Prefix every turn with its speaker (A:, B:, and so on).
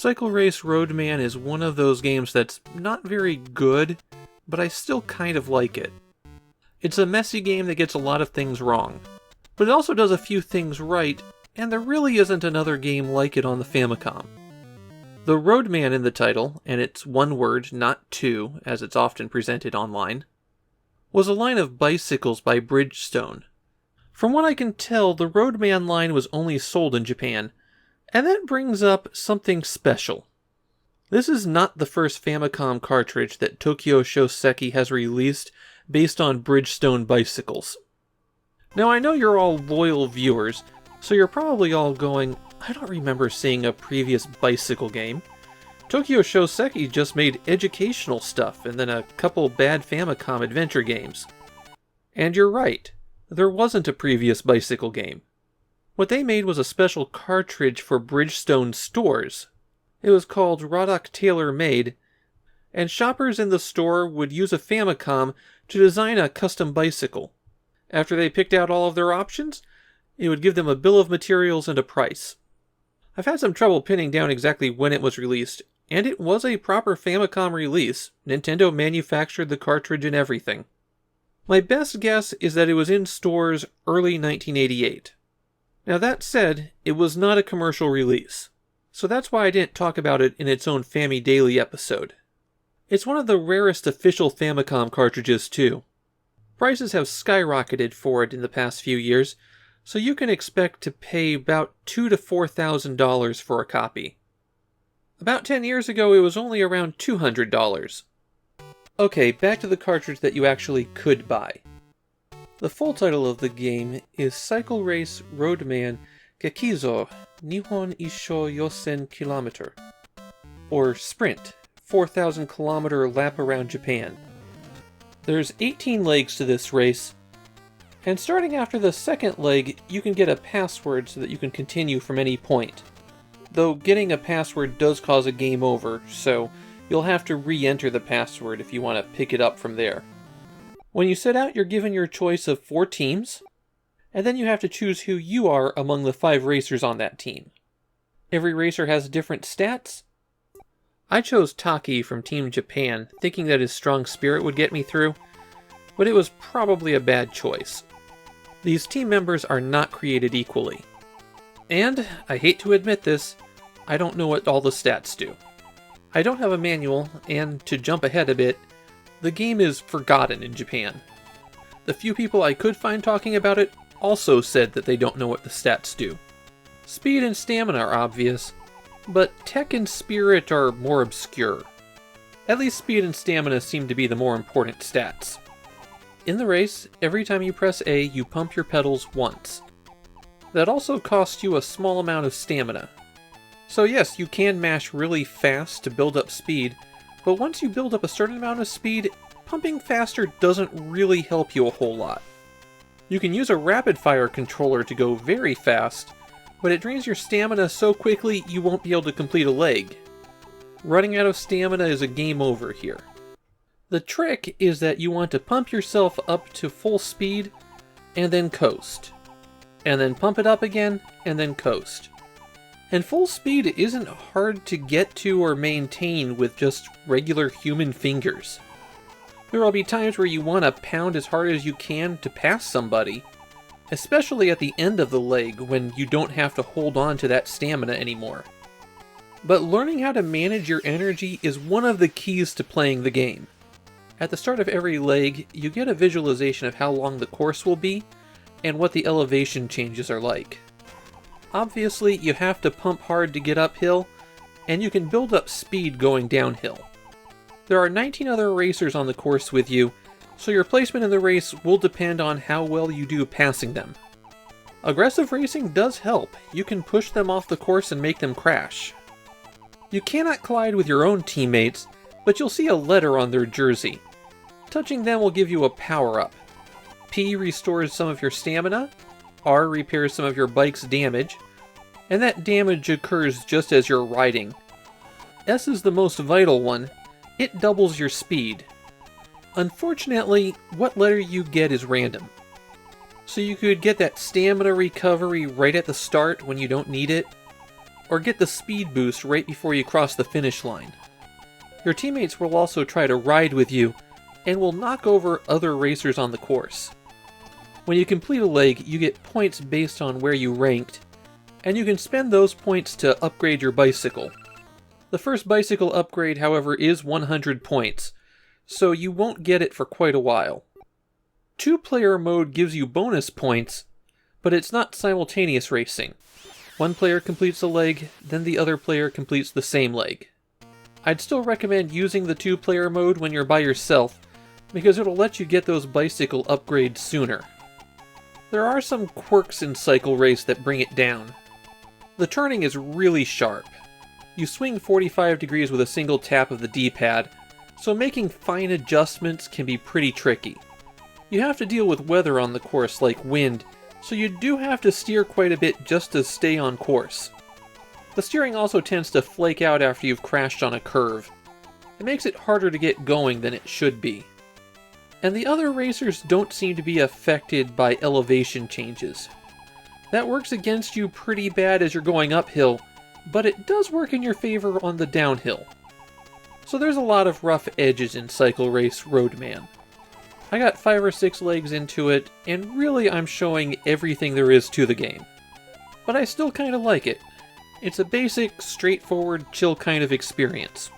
A: Cycle Race Roadman is one of those games that's not very good, but I still kind of like it. It's a messy game that gets a lot of things wrong, but it also does a few things right, and there really isn't another game like it on the Famicom. The Roadman in the title, and it's one word, not two, as it's often presented online, was a line of bicycles by Bridgestone. From what I can tell, the Roadman line was only sold in Japan, and that brings up something special. This is not the first Famicom cartridge that Tokyo Shoseki has released based on Bridgestone bicycles. Now I know you're all loyal viewers, so you're probably all going, I don't remember seeing a previous bicycle game. Tokyo Shoseki just made educational stuff and then a couple bad Famicom adventure games. And you're right, there wasn't a previous bicycle game. What they made was a special cartridge for Bridgestone stores. It was called Roddock Tailor Made, and shoppers in the store would use a Famicom to design a custom bicycle. After they picked out all of their options, it would give them a bill of materials and a price. I've had some trouble pinning down exactly when it was released, and it was a proper Famicom release. Nintendo manufactured the cartridge and everything. My best guess is that it was in stores early 1988. Now that said, it was not a commercial release, so that's why I didn't talk about it in its own Famidaily episode. It's one of the rarest official Famicom cartridges too. Prices have skyrocketed for it in the past few years, so you can expect to pay about $2,000 to $4,000 for a copy. About 10 years ago it was only around $200. Okay, back to the cartridge that you actually could buy. The full title of the game is Cycle Race Roadman Gekizo Nihon Isho Yosen Kilometer, or Sprint, 4,000 kilometer lap around Japan. There's 18 legs to this race, and starting after the second leg, you can get a password so that you can continue from any point. Though getting a password does cause a game over, so you'll have to re-enter the password if you want to pick it up from there. When you set out, you're given your choice of 4 teams, and then you have to choose who you are among the 5 racers on that team. Every racer has different stats. I chose Taki from Team Japan, thinking that his strong spirit would get me through, but it was probably a bad choice. These team members are not created equally. And, I hate to admit this, I don't know what all the stats do. I don't have a manual, and to jump ahead a bit, the game is forgotten in Japan. The few people I could find talking about it also said that they don't know what the stats do. Speed and stamina are obvious, but tech and spirit are more obscure. At least speed and stamina seem to be the more important stats. In the race, every time you press A, you pump your pedals once. That also costs you a small amount of stamina. So yes, you can mash really fast to build up speed, but once you build up a certain amount of speed, pumping faster doesn't really help you a whole lot. You can use a rapid-fire controller to go very fast, but it drains your stamina so quickly you won't be able to complete a leg. Running out of stamina is a game over here. The trick is that you want to pump yourself up to full speed, and then coast. And then pump it up again, and then coast. And full speed isn't hard to get to or maintain with just regular human fingers. There will be times where you want to pound as hard as you can to pass somebody, especially at the end of the leg when you don't have to hold on to that stamina anymore. But learning how to manage your energy is one of the keys to playing the game. At the start of every leg, you get a visualization of how long the course will be, and what the elevation changes are like. Obviously, you have to pump hard to get uphill, and you can build up speed going downhill. There are 19 other racers on the course with you, so your placement in the race will depend on how well you do passing them. Aggressive racing does help. You can push them off the course and make them crash. You cannot collide with your own teammates, but you'll see a letter on their jersey. Touching them will give you a power-up. P restores some of your stamina, R repairs some of your bike's damage, and that damage occurs just as you're riding. S is the most vital one. It doubles your speed. Unfortunately, what letter you get is random. So you could get that stamina recovery right at the start when you don't need it, or get the speed boost right before you cross the finish line. Your teammates will also try to ride with you, and will knock over other racers on the course. When you complete a leg, you get points based on where you ranked, and you can spend those points to upgrade your bicycle. The first bicycle upgrade, however, is 100 points, so you won't get it for quite a while. Two-player mode gives you bonus points, but it's not simultaneous racing. One player completes a leg, then the other player completes the same leg. I'd still recommend using the two-player mode when you're by yourself, because it'll let you get those bicycle upgrades sooner. There are some quirks in Cycle Race that bring it down. The turning is really sharp. You swing 45 degrees with a single tap of the D-pad, so making fine adjustments can be pretty tricky. You have to deal with weather on the course like wind, so you do have to steer quite a bit just to stay on course. The steering also tends to flake out after you've crashed on a curve. It makes it harder to get going than it should be. And the other racers don't seem to be affected by elevation changes. That works against you pretty bad as you're going uphill, but it does work in your favor on the downhill. So there's a lot of rough edges in Cycle Race Roadman. I got 5 or 6 legs into it, and really I'm showing everything there is to the game. But I still kinda like it. It's a basic, straightforward, chill kind of experience.